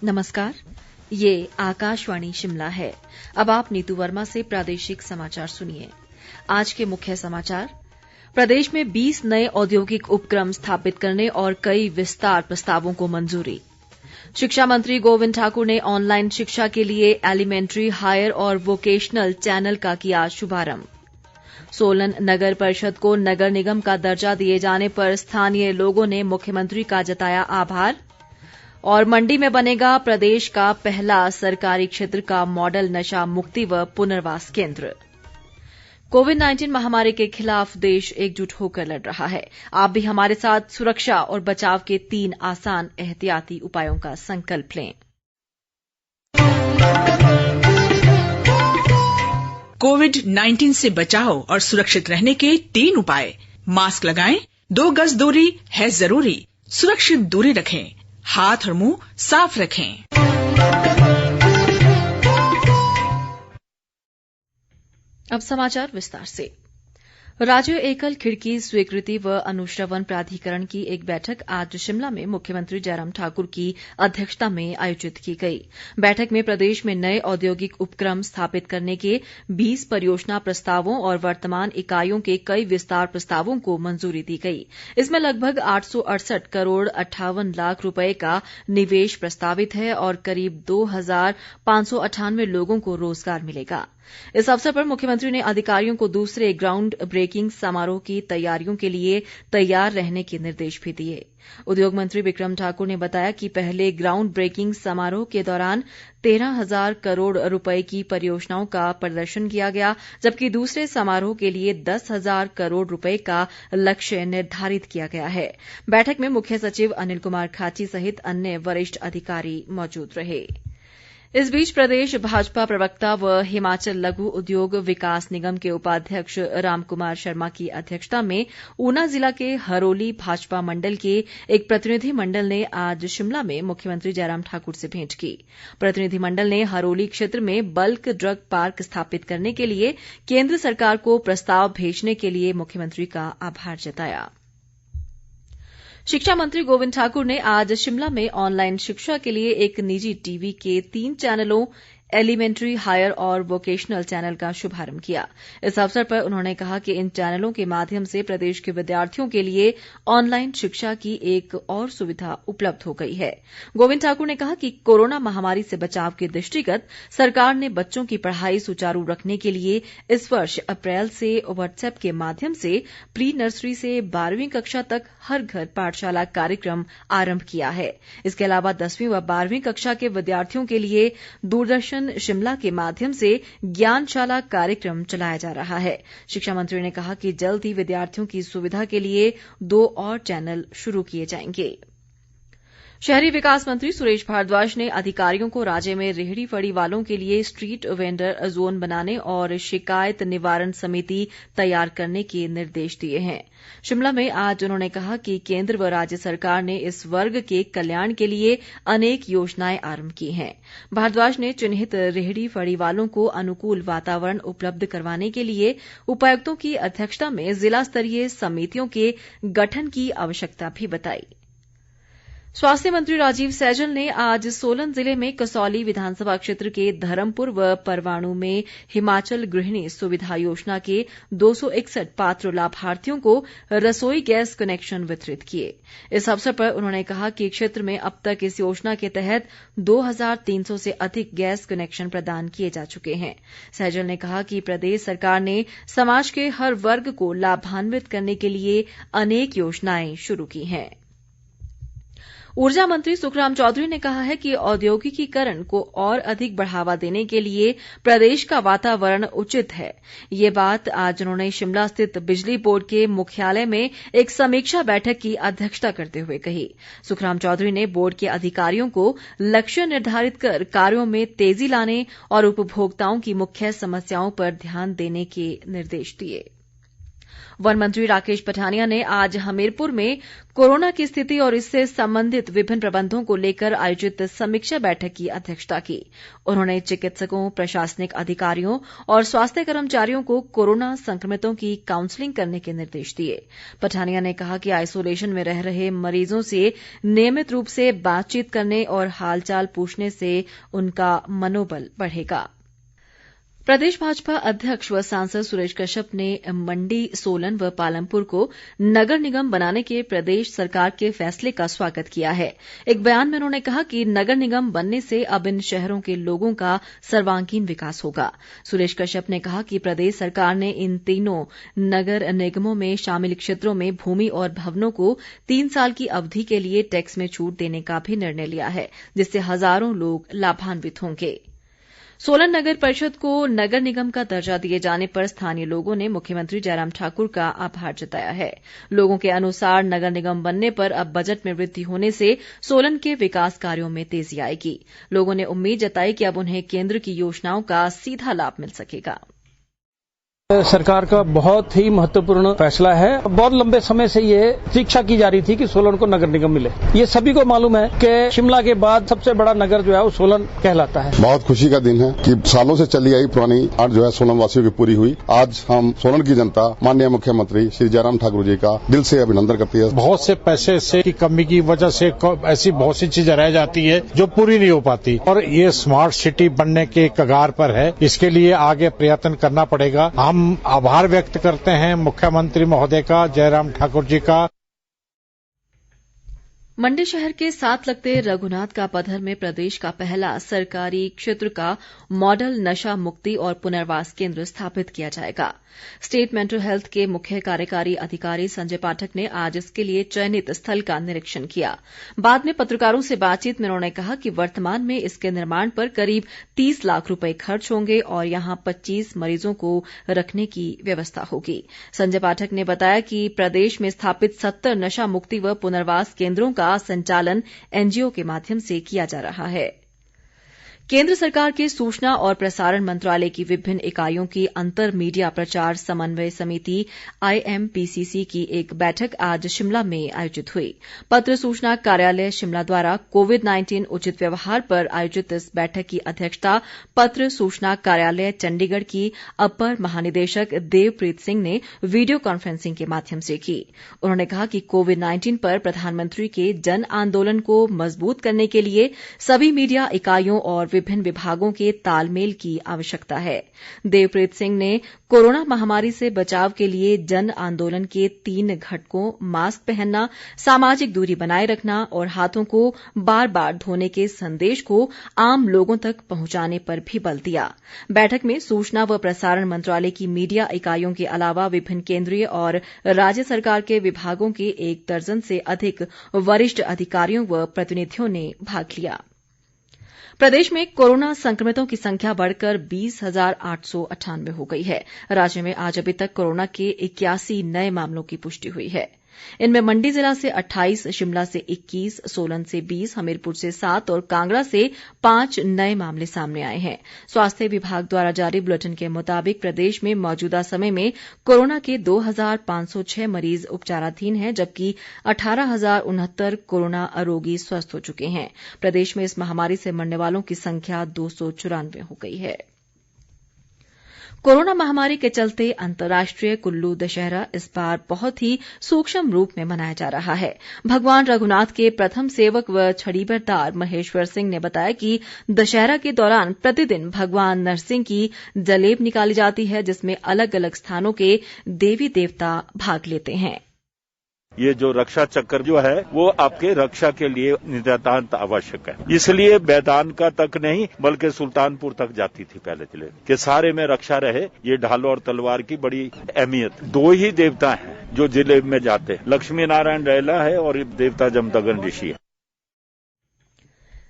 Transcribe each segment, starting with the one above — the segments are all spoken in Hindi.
नमस्कार, ये आकाशवाणी शिमला है। अब आप नीतू वर्मा से प्रादेशिक समाचार सुनिए। आज के मुख्य समाचार। प्रदेश में 20 नए औद्योगिक उपक्रम स्थापित करने और कई विस्तार प्रस्तावों को मंजूरी। शिक्षा मंत्री गोविंद ठाकुर ने ऑनलाइन शिक्षा के लिए एलिमेंट्री, हायर और वोकेशनल चैनल का किया शुभारंभ। सोलन नगर परिषद को नगर निगम का दर्जा दिए जाने पर स्थानीय लोगों ने मुख्यमंत्री का जताया आभार। और मंडी में बनेगा प्रदेश का पहला सरकारी क्षेत्र का मॉडल नशा मुक्ति व पुनर्वास केंद्र। कोविड-19 महामारी के खिलाफ देश एकजुट होकर लड़ रहा है। आप भी हमारे साथ सुरक्षा और बचाव के 3 आसान एहतियाती उपायों का संकल्प लें। कोविड-19 से बचाव और सुरक्षित रहने के 3 उपाय। मास्क लगाएं, 2 गज दूरी है जरूरी, सुरक्षित दूरी रखें, हाथ और मुंह साफ रखें। अब समाचार विस्तार से। राज्य एकल खिड़की स्वीकृति व अनुश्रवण प्राधिकरण की एक बैठक आज शिमला में मुख्यमंत्री जयराम ठाकुर की अध्यक्षता में आयोजित की गई। बैठक में प्रदेश में नए औद्योगिक उपक्रम स्थापित करने के 20 परियोजना प्रस्तावों और वर्तमान इकाइयों के कई विस्तार प्रस्तावों को मंजूरी दी गई। इसमें लगभग 868 करोड़ 58 लाख रुपए का निवेश प्रस्तावित है और करीब 2598 लोगों को रोजगार मिलेगा। इस अवसर पर मुख्यमंत्री ने अधिकारियों को दूसरे ग्राउंड ब्रेकिंग समारोह की तैयारियों के लिए तैयार रहने के निर्देश भी दिए। उद्योग मंत्री बिक्रम ठाकुर ने बताया कि पहले ग्राउंड ब्रेकिंग समारोह के दौरान 13,000 करोड़ रुपए की परियोजनाओं का प्रदर्शन किया गया, जबकि दूसरे समारोह के लिए 10,000 करोड़ रुपए का लक्ष्य निर्धारित किया गया है। बैठक में मुख्य सचिव अनिल कुमार खाची सहित अन्य वरिष्ठ अधिकारी मौजूद रहे। इस बीच प्रदेश भाजपा प्रवक्ता व हिमाचल लघु उद्योग विकास निगम के उपाध्यक्ष रामकुमार शर्मा की अध्यक्षता में ऊना जिला के हरोली भाजपा मंडल के एक प्रतिनिधि मंडल ने आज शिमला में मुख्यमंत्री जयराम ठाकुर से भेंट की। प्रतिनिधि मंडल ने हरोली क्षेत्र में बल्क ड्रग पार्क स्थापित करने के लिए केंद्र सरकार को प्रस्ताव भेजने के लिए मुख्यमंत्री का आभार जताया। शिक्षा मंत्री गोविंद ठाकुर ने आज शिमला में ऑनलाइन शिक्षा के लिए एक निजी टीवी के 3 चैनलों एलिमेंट्री, हायर और वोकेशनल चैनल का शुभारंभ किया। इस अवसर पर उन्होंने कहा कि इन चैनलों के माध्यम से प्रदेश के विद्यार्थियों के लिए ऑनलाइन शिक्षा की एक और सुविधा उपलब्ध हो गई है। गोविंद ठाकुर ने कहा कि कोरोना महामारी से बचाव के दृष्टिगत सरकार ने बच्चों की पढ़ाई सुचारू रखने के लिए इस वर्ष अप्रैल से व्हाट्सएप के माध्यम से प्री नर्सरी से 12वीं कक्षा तक हर घर पाठशाला कार्यक्रम आरंभ किया है। इसके अलावा 10वीं व 12वीं कक्षा के विद्यार्थियों के लिए दूरदर्शन शिमला के माध्यम से ज्ञानशाला कार्यक्रम चलाया जा रहा है। शिक्षा मंत्री ने कहा कि जल्द ही विद्यार्थियों की सुविधा के लिए 2 और चैनल शुरू किए जाएंगे। शहरी विकास मंत्री सुरेश भारद्वाज ने अधिकारियों को राज्य में रेहड़ी फड़ी वालों के लिए स्ट्रीट वेंडर जोन बनाने और शिकायत निवारण समिति तैयार करने के निर्देश दिए हैं। शिमला में आज उन्होंने कहा कि केंद्र व राज्य सरकार ने इस वर्ग के कल्याण के लिए अनेक योजनाएं आरंभ की हैं। भारद्वाज ने चिन्हित रेहड़ी फड़ी वालों को अनुकूल वातावरण उपलब्ध करवाने के लिए उपायुक्तों की अध्यक्षता में जिला स्तरीय समितियों के गठन की आवश्यकता भी बताई। स्वास्थ्य मंत्री राजीव सैजल ने आज सोलन जिले में कसौली विधानसभा क्षेत्र के धर्मपुर व परवाणू में हिमाचल गृहिणी सुविधा योजना के 261 पात्र लाभार्थियों को रसोई गैस कनेक्शन वितरित किए। इस अवसर पर उन्होंने कहा कि क्षेत्र में अब तक इस योजना के तहत 2300 से अधिक गैस कनेक्शन प्रदान किए जा चुके हैं। सैजल ने कहा कि प्रदेश सरकार ने समाज के हर वर्ग को लाभान्वित करने के लिए अनेक योजनाएं शुरू की हैं। ऊर्जा मंत्री सुखराम चौधरी ने कहा है कि औद्योगिकीकरण को और अधिक बढ़ावा देने के लिए प्रदेश का वातावरण उचित है। ये बात आज उन्होंने शिमला स्थित बिजली बोर्ड के मुख्यालय में एक समीक्षा बैठक की अध्यक्षता करते हुए कही। सुखराम चौधरी ने बोर्ड के अधिकारियों को लक्ष्य निर्धारित कर कार्यों में तेजी लाने और उपभोक्ताओं की मुख्य समस्याओं पर ध्यान देने के निर्देश दिए। वन मंत्री राकेश पठानिया ने आज हमीरपुर में कोरोना की स्थिति और इससे संबंधित विभिन्न प्रबंधों को लेकर आयोजित समीक्षा बैठक की अध्यक्षता की। उन्होंने चिकित्सकों, प्रशासनिक अधिकारियों और स्वास्थ्य कर्मचारियों को कोरोना संक्रमितों की काउंसलिंग करने के निर्देश दिए। पठानिया ने कहा कि आइसोलेशन में रह रहे मरीजों से नियमित रूप से बातचीत करने और हालचाल पूछने से उनका मनोबल बढ़ेगा। प्रदेश भाजपा अध्यक्ष व सांसद सुरेश कश्यप ने मंडी, सोलन व पालमपुर को नगर निगम बनाने के प्रदेश सरकार के फैसले का स्वागत किया है। एक बयान में उन्होंने कहा कि नगर निगम बनने से अब इन शहरों के लोगों का सर्वांगीण विकास होगा। सुरेश कश्यप ने कहा कि प्रदेश सरकार ने इन तीनों नगर निगमों में शामिल क्षेत्रों में भूमि और भवनों को 3 साल की अवधि के लिए टैक्स में छूट देने का भी निर्णय लिया है, जिससे हजारों लोग लाभान्वित होंगे। सोलन नगर परिषद को नगर निगम का दर्जा दिए जाने पर स्थानीय लोगों ने मुख्यमंत्री जयराम ठाकुर का आभार जताया है। लोगों के अनुसार नगर निगम बनने पर अब बजट में वृद्धि होने से सोलन के विकास कार्यों में तेजी आएगी। लोगों ने उम्मीद जताई कि अब उन्हें केंद्र की योजनाओं का सीधा लाभ मिल सकेगा। सरकार का बहुत ही महत्वपूर्ण फैसला है। बहुत लंबे समय से ये प्रतीक्षा की जा रही थी कि सोलन को नगर निगम मिले। ये सभी को मालूम है कि शिमला के बाद सबसे बड़ा नगर जो है वो सोलन कहलाता है। बहुत खुशी का दिन है कि सालों से चली आई पुरानी आर्ट जो है सोलन वासियों की पूरी हुई। आज हम सोलन की जनता माननीय मुख्यमंत्री श्री जयराम ठाकुर जी का दिल से अभिनंदन करती है। बहुत से पैसे से की कमी की वजह से ऐसी बहुत सी चीजें रह जाती है जो पूरी नहीं हो पाती, और ये स्मार्ट सिटी बनने के कगार पर है। इसके लिए आगे प्रयत्न करना पड़ेगा। हम आभार व्यक्त करते हैं मुख्यमंत्री महोदय का, जयराम ठाकुर जी का। मंडी शहर के साथ लगते रघुनाथ का पधर में प्रदेश का पहला सरकारी क्षेत्र का मॉडल नशा मुक्ति और पुनर्वास केंद्र स्थापित किया जाएगा। स्टेट मेंटल हेल्थ के मुख्य कार्यकारी अधिकारी संजय पाठक ने आज इसके लिए चयनित स्थल का निरीक्षण किया। बाद में पत्रकारों से बातचीत में उन्होंने कहा कि वर्तमान में इसके निर्माण पर करीब 30 लाख रुपए खर्च होंगे और यहां 25 मरीजों को रखने की व्यवस्था होगी। संजय पाठक ने बताया कि प्रदेश में स्थापित 70 नशा मुक्ति व पुनर्वास केंद्रों का संचालन एनजीओ के माध्यम से किया जा रहा है। केंद्र सरकार के सूचना और प्रसारण मंत्रालय की विभिन्न इकाइयों की अंतर मीडिया प्रचार समन्वय समिति IMPCC की एक बैठक आज शिमला में आयोजित हुई। पत्र सूचना कार्यालय शिमला द्वारा कोविड-19 उचित व्यवहार पर आयोजित इस बैठक की अध्यक्षता पत्र सूचना कार्यालय चंडीगढ़ की अपर महानिदेशक देवप्रीत सिंह ने वीडियो कॉन्फ्रेंसिंग के माध्यम से की। उन्होंने कहा कि कोविड-19 पर प्रधानमंत्री के जन आंदोलन को मजबूत करने के लिए सभी मीडिया इकाइयों और विभिन्न विभागों के तालमेल की आवश्यकता है। देवप्रीत सिंह ने कोरोना महामारी से बचाव के लिए जन आंदोलन के 3 घटकों मास्क पहनना, सामाजिक दूरी बनाए रखना और हाथों को बार बार धोने के संदेश को आम लोगों तक पहुंचाने पर भी बल दिया। बैठक में सूचना व प्रसारण मंत्रालय की मीडिया इकाइयों के अलावा विभिन्न केंद्रीय और राज्य सरकार के विभागों के 1 दर्जन से अधिक वरिष्ठ अधिकारियों व प्रतिनिधियों ने भाग लिया। प्रदेश में कोरोना संक्रमितों की संख्या बढ़कर 20,898 हो गई है। राज्य में आज अभी तक कोरोना के 81 नए मामलों की पुष्टि हुई है। इनमें मंडी जिला से 28, शिमला से 21, सोलन से 20, हमीरपुर से 7 और कांगड़ा से 5 नए मामले सामने आए हैं। स्वास्थ्य विभाग द्वारा जारी बुलेटिन के मुताबिक प्रदेश में मौजूदा समय में कोरोना के 2,506 मरीज उपचाराधीन हैं, जबकि 18,069 कोरोना रोगी स्वस्थ हो चुके हैं। प्रदेश में इस महामारी से मरने वालों की संख्या 294 हो गई है। कोरोना महामारी के चलते अंतर्राष्ट्रीय कुल्लू दशहरा इस बार बहुत ही सूक्ष्म रूप में मनाया जा रहा है। भगवान रघुनाथ के प्रथम सेवक व छड़ीबरदार महेश्वर सिंह ने बताया कि दशहरा के दौरान प्रतिदिन भगवान नरसिंह की जलेब निकाली जाती है, जिसमें अलग अलग स्थानों के देवी देवता भाग लेते हैं। ये जो रक्षा चक्र जो है वो आपके रक्षा के लिए नितांत आवश्यक है, इसलिए मैदान का तक नहीं बल्कि सुल्तानपुर तक जाती थी पहले जिले के सारे में रक्षा रहे। ये ढाल और तलवार की बड़ी अहमियत। 2 ही देवता हैं जो जिले में जाते हैं, लक्ष्मी नारायण रैला है और देवता जमदग्नि ऋषि है।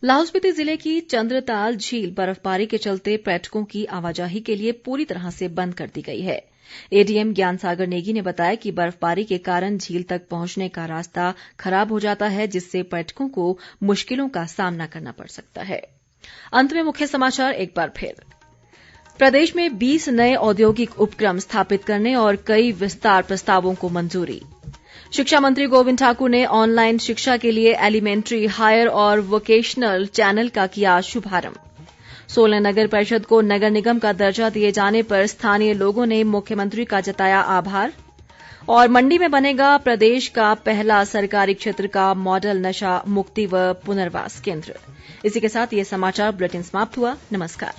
लाहौल स्पीति जिले की चंद्रताल झील बर्फबारी के चलते पर्यटकों की आवाजाही के लिए पूरी तरह से बंद कर दी गई है। एडीएम ज्ञान सागर नेगी ने बताया कि बर्फबारी के कारण झील तक पहुंचने का रास्ता खराब हो जाता है, जिससे पर्यटकों को मुश्किलों का सामना करना पड़ सकता है। अंत में मुख्य समाचार एक बार फिर। प्रदेश में 20 नए औद्योगिक उपक्रम स्थापित करने और कई विस्तार प्रस्तावों को मंजूरी। शिक्षा मंत्री गोविंद ठाकुर ने ऑनलाइन शिक्षा के लिए एलिमेंट्री, हायर और वोकेशनल चैनल का किया शुभारंभ। सोलन नगर परिषद को नगर निगम का दर्जा दिए जाने पर स्थानीय लोगों ने मुख्यमंत्री का जताया आभार। और मंडी में बनेगा प्रदेश का पहला सरकारी क्षेत्र का मॉडल नशा मुक्ति व पुनर्वास केंद्र। इसी के साथ ये समाचार बुलेटिन समाप्त हुआ। नमस्कार।